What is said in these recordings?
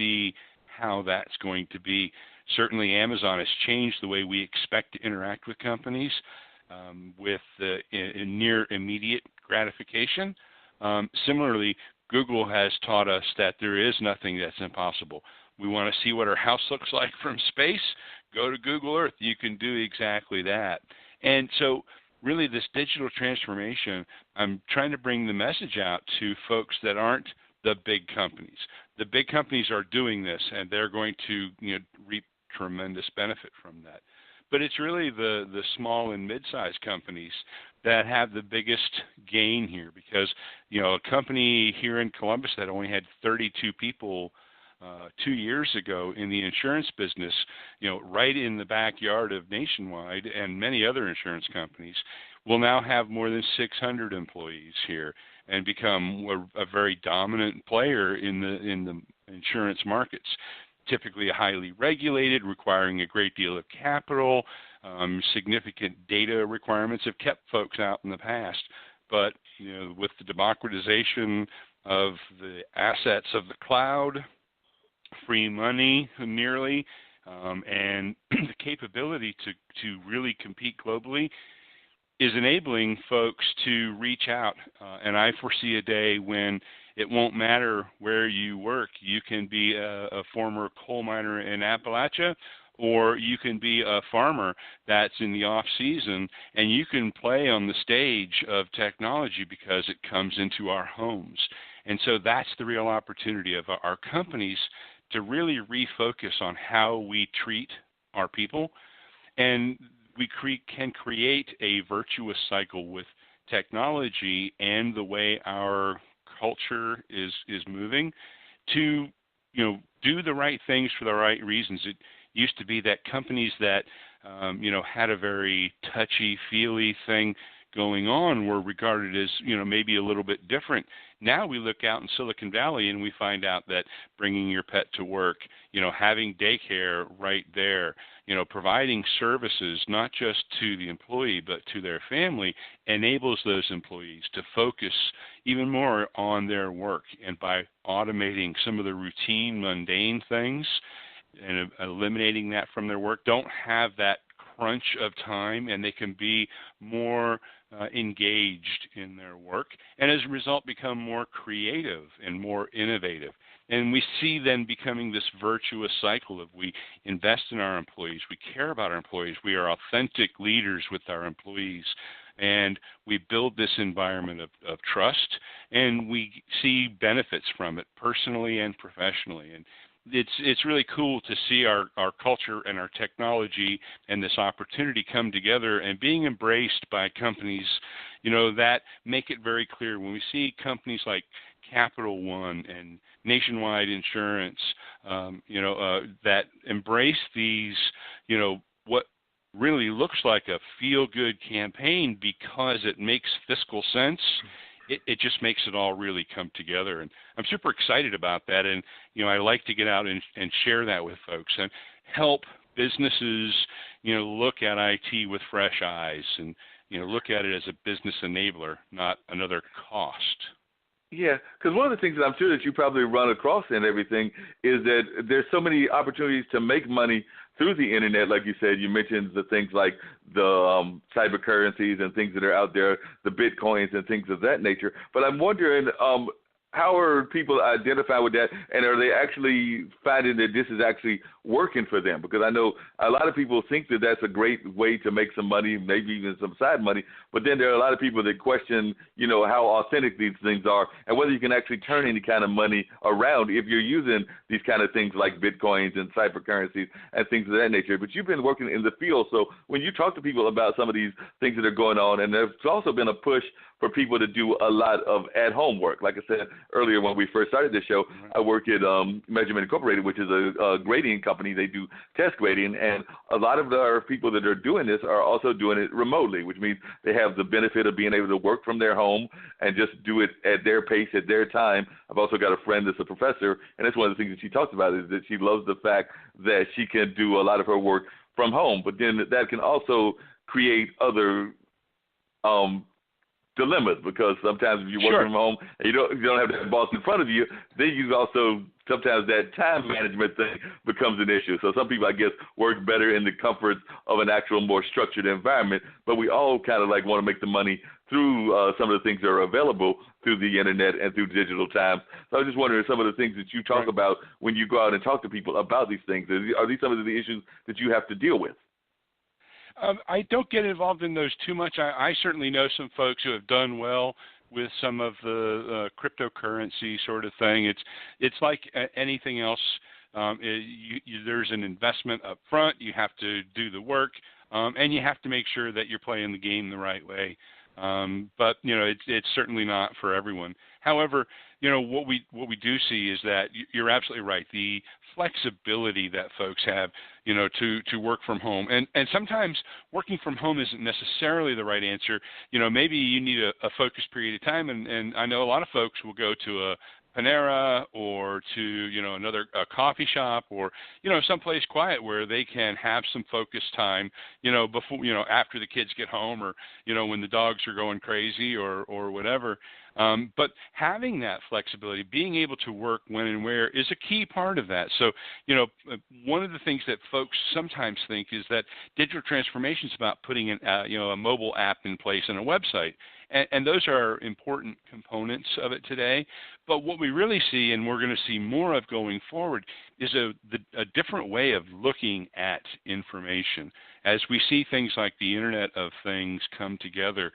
see how that's going to be. Certainly, Amazon has changed the way we expect to interact with companies with near immediate gratification. Similarly, Google has taught us that there is nothing that's impossible. We want to see what our house looks like from space. Go to Google Earth. You can do exactly that. And so really this digital transformation, I'm trying to bring the message out to folks that aren't the big companies. The big companies are doing this, and they're going to reap tremendous benefit from that. But it's really the small and mid-sized companies that have the biggest gain here, because a company here in Columbus that only had 32 people 2 years ago in the insurance business, right in the backyard of Nationwide and many other insurance companies, will now have more than 600 employees here and become a very dominant player in the insurance markets. Typically highly regulated, requiring a great deal of capital, significant data requirements have kept folks out in the past. But with the democratization of the assets of the cloud, free money nearly, and the capability to really compete globally is enabling folks to reach out. And I foresee a day when it won't matter where you work. You can be a former coal miner in Appalachia, or you can be a farmer that's in the off season, and you can play on the stage of technology because it comes into our homes. And so that's the real opportunity of our companies to really refocus on how we treat our people. And we can create a virtuous cycle with technology and the way our culture is moving to do the right things for the right reasons. It used to be that companies that had a very touchy-feely thing going on were regarded as maybe a little bit different. Now we look out in Silicon Valley and we find out that bringing your pet to work, having daycare right there, providing services not just to the employee but to their family enables those employees to focus even more on their work. And by automating some of the routine, mundane things and eliminating that from their work, don't have that crunch of time, and they can be more engaged in their work, and as a result become more creative and more innovative. And we see then becoming this virtuous cycle of we invest in our employees, we care about our employees, we are authentic leaders with our employees, and we build this environment of trust, and we see benefits from it personally and professionally. And it's really cool to see our culture and our technology and this opportunity come together and being embraced by companies, that make it very clear. When we see companies like Capital One and Nationwide Insurance, that embrace these, what really looks like a feel-good campaign because it makes fiscal sense. It just makes it all really come together. And I'm super excited about that. And, I like to get out and share that with folks and help businesses, look at IT with fresh eyes and, look at it as a business enabler, not another cost. Yeah, because one of the things that I'm sure that you probably run across in everything is that there's so many opportunities to make money through the internet. Like you said, you mentioned the things like the cyber currencies and things that are out there, the Bitcoins and things of that nature. But I'm wondering, how are people identifying with that, and are they actually finding that this is actually working for them? Because I know a lot of people think that that's a great way to make some money, maybe even some side money, but then there are a lot of people that question, how authentic these things are and whether you can actually turn any kind of money around if you're using these kind of things like Bitcoins and cyber currencies and things of that nature. But you've been working in the field, so when you talk to people about some of these things that are going on, and there's also been a push for people to do a lot of at-home work. Like I said earlier when we first started this show, I work at Measurement Incorporated, which is a grading company. They do test grading, and a lot of our people that are doing this are also doing it remotely, which means they have the benefit of being able to work from their home and just do it at their pace, at their time. I've also got a friend that's a professor, and that's one of the things that she talks about is that she loves the fact that she can do a lot of her work from home, but then that can also create other dilemmas, because sometimes if you're working from home and you don't have that boss in front of you, then you also sometimes that time management thing becomes an issue. So some people, I guess, work better in the comforts of an actual more structured environment, but we all kind of like want to make the money through some of the things that are available through the internet and through digital times. So I was just wondering, some of the things that you talk about when you go out and talk to people about these things, are these some of the issues that you have to deal with? I don't get involved in those too much. I certainly know some folks who have done well with some of the cryptocurrency sort of thing. It's like anything else. There's an investment up front. You have to do the work, and you have to make sure that you're playing the game the right way. But it's certainly not for everyone. However, what we do see is that you're absolutely right. The flexibility that folks have, to work from home, and sometimes working from home isn't necessarily the right answer. Maybe you need a focused period of time, and I know a lot of folks will go to a Panera or to another coffee shop, or someplace quiet where they can have some focused time before after the kids get home, or when the dogs are going crazy or whatever. But having that flexibility, being able to work when and where, is a key part of that. So one of the things that folks sometimes think is that digital transformation is about putting a mobile app in place and a website. And those are important components of it today. But what we really see, and we're going to see more of going forward, is a different way of looking at information. As we see things like the Internet of Things come together,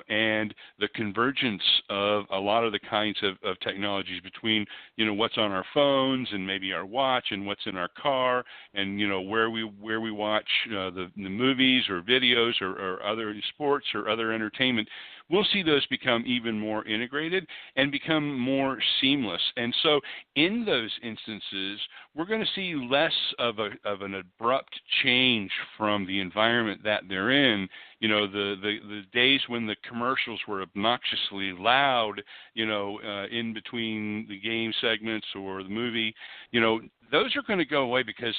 and the convergence of a lot of the kinds of technologies between, what's on our phones and maybe our watch, and what's in our car, and where we watch the movies or videos or other sports or other entertainment, we'll see those become even more integrated and become more seamless. And so in those instances, we're going to see less of an abrupt change from the environment that they're in. The days when the commercials were obnoxiously loud, in between the game segments or the movie, those are going to go away, because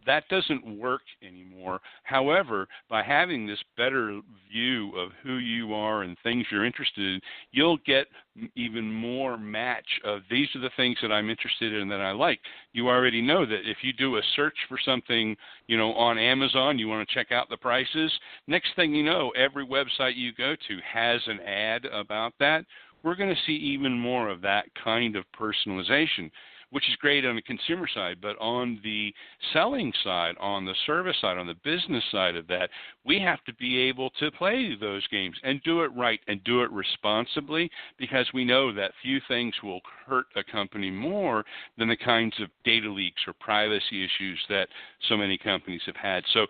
that doesn't work anymore. However, by having this better view of who you are and things you're interested in, you'll get even more match of, these are the things that I'm interested in that I like. You already know that if you do a search for something, on Amazon, you want to check out the prices. Next thing you know, every website you go to has an ad about that. We're going to see even more of that kind of personalization, which is great on the consumer side. But on the selling side, on the service side, on the business side of that, we have to be able to play those games and do it right and do it responsibly, because we know that few things will hurt a company more than the kinds of data leaks or privacy issues that so many companies have had. So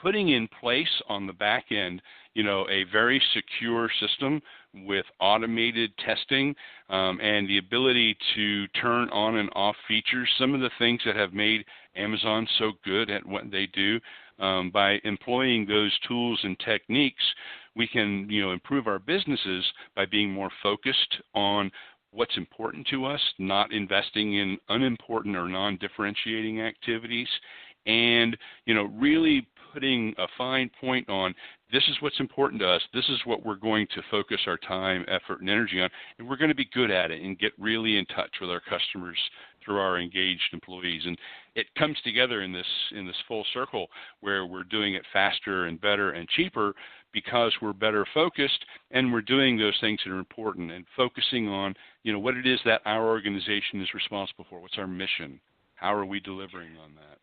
putting in place on the back end, a very secure system with automated testing, and the ability to turn on and off features, some of the things that have made Amazon so good at what they do. By employing those tools and techniques, we can improve our businesses by being more focused on what's important to us, not investing in unimportant or non-differentiating activities, and really putting a fine point on, this is what's important to us, this is what we're going to focus our time, effort, and energy on, and we're going to be good at it and get really in touch with our customers through our engaged employees. And it comes together in this full circle where we're doing it faster and better and cheaper, because we're better focused and we're doing those things that are important and focusing on what it is that our organization is responsible for. What's our mission? How are we delivering on that?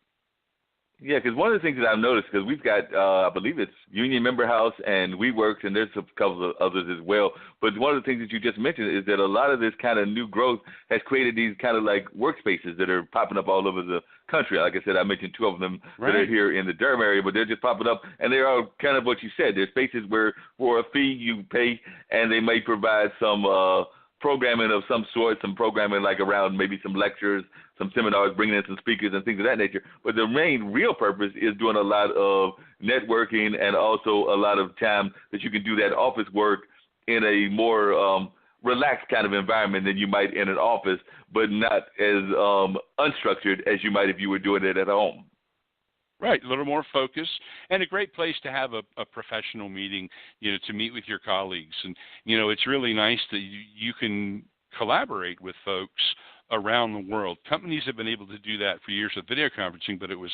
Yeah, because one of the things that I've noticed, because we've got, I believe it's Union Member House and WeWorks, and there's a couple of others as well. But one of the things that you just mentioned is that a lot of this kind of new growth has created these kind of like workspaces that are popping up all over the country. Like I said, I mentioned two of them that are here in the Durham area, but they're just popping up, and they are kind of what you said. They're spaces where for a fee you pay, and they may provide some programming of some sort, some programming like around maybe some lectures, some seminars, bringing in some speakers and things of that nature. But the main real purpose is doing a lot of networking, and also a lot of time that you can do that office work in a more relaxed kind of environment than you might in an office, but not as unstructured as you might if you were doing it at home. Right, a little more focus, and a great place to have a professional meeting, to meet with your colleagues. And, it's really nice that you can collaborate with folks around the world. Companies have been able to do that for years with video conferencing, but it was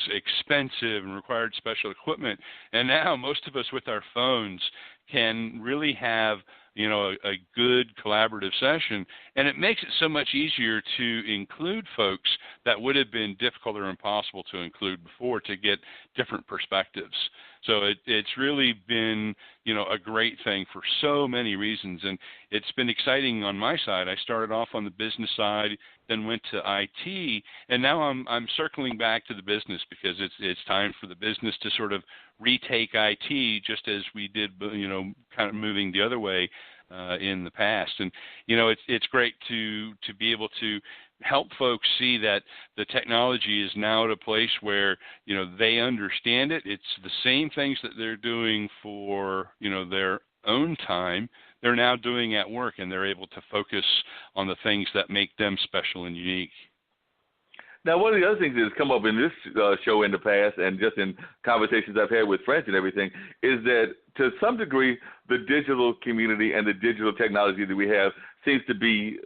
expensive and required special equipment. And now most of us with our phones can really have a good collaborative session, and it makes it so much easier to include folks that would have been difficult or impossible to include before, to get different perspectives. So it's really been, a great thing for so many reasons, and it's been exciting on my side. I started off on the business side, then went to IT, and now I'm circling back to the business, because it's time for the business to sort of retake IT, just as we did, kind of moving the other way in the past. And it's great to be able to help folks see that the technology is now at a place where they understand it. It's the same things that they're doing for their own time, they're now doing at work, and they're able to focus on the things that make them special and unique. Now, one of the other things that has come up in this show in the past, and just in conversations I've had with friends and everything, is that to some degree, the digital community and the digital technology that we have seems to be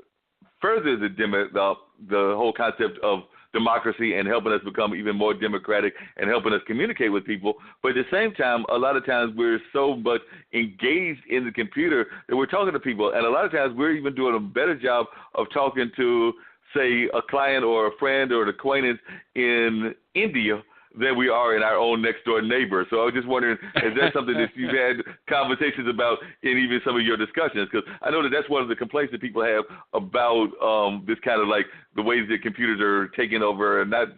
further the whole concept of democracy and helping us become even more democratic and helping us communicate with people. But at the same time, a lot of times we're so much engaged in the computer that we're talking to people. And a lot of times we're even doing a better job of talking to, say, a client or a friend or an acquaintance in India than we are in our own next-door neighbor. So I was just wondering, is that something that you've had conversations about in even some of your discussions? Because I know that that's one of the complaints that people have about this kind of like the ways that computers are taking over and not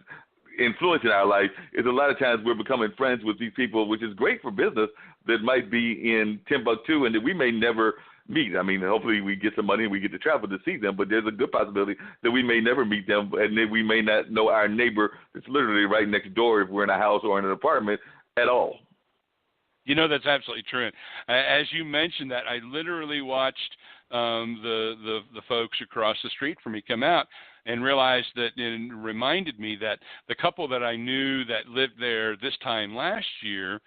influencing our life, is a lot of times we're becoming friends with these people, which is great for business, that might be in Timbuktu and that we may never meet. I mean, hopefully we get some money and we get to travel to see them, but there's a good possibility that we may never meet them, and that we may not know our neighbor that's literally right next door if we're in a house or in an apartment at all. That's absolutely true. As you mentioned that, I literally watched the folks across the street from me come out and realized that it reminded me that the couple that I knew that lived there this time last year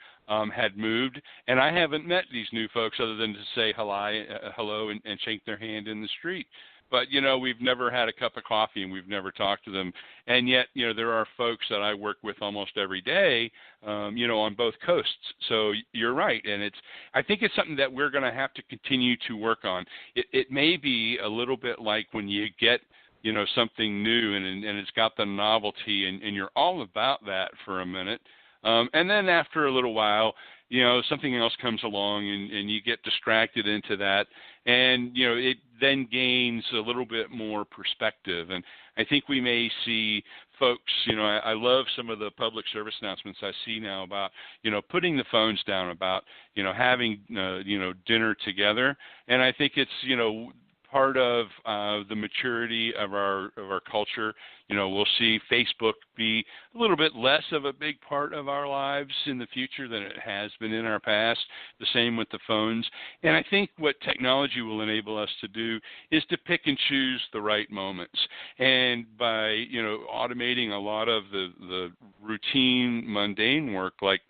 had moved, and I haven't met these new folks other than to say hello and shake their hand in the street. But, we've never had a cup of coffee and we've never talked to them. And yet, there are folks that I work with almost every day, on both coasts. So you're right. And I think it's something that we're going to have to continue to work on. It may be a little bit like when you get, something new and it's got the novelty and you're all about that for a minute. And then after a little while, something else comes along and you get distracted into that, and, it then gains a little bit more perspective. And I think we may see folks, I love some of the public service announcements I see now about, putting the phones down, about, having, dinner together. And I think it's, part of the maturity of our culture. We'll see Facebook be a little bit less of a big part of our lives in the future than it has been in our past. The same with the phones. And I think what technology will enable us to do is to pick and choose the right moments. And by, automating a lot of the routine, mundane work, like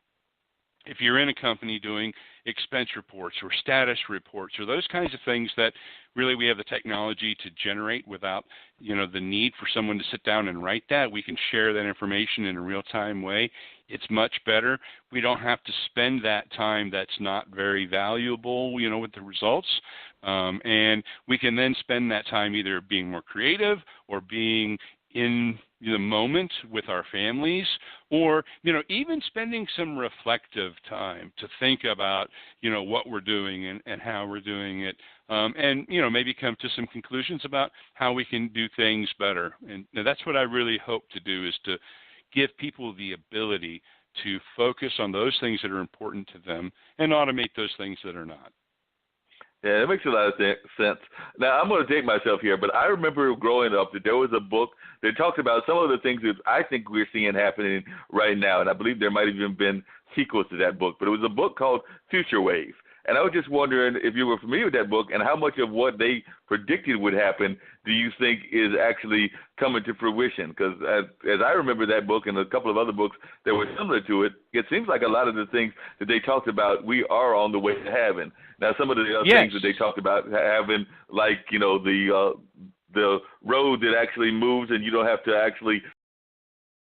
if you're in a company doing expense reports or status reports or those kinds of things that really we have the technology to generate without, the need for someone to sit down and write that, we can share that information in a real-time way. It's much better. We don't have to spend that time that's not very valuable, with the results. And we can then spend that time either being more creative or being in the moment with our families, or, even spending some reflective time to think about, what we're doing and how we're doing it. And, maybe come to some conclusions about how we can do things better. And that's what I really hope to do, is to give people the ability to focus on those things that are important to them and automate those things that are not. Yeah, that makes a lot of sense. Now, I'm going to date myself here, but I remember growing up that there was a book that talked about some of the things that I think we're seeing happening right now, and I believe there might have even been sequels to that book, but it was a book called Future Wave. And I was just wondering if you were familiar with that book, and how much of what they predicted would happen do you think is actually coming to fruition? Because as I remember that book and a couple of other books that were similar to it, it seems like a lot of the things that they talked about, we are on the way to having. Now, some of the things that they talked about having, like, the road that actually moves and you don't have to actually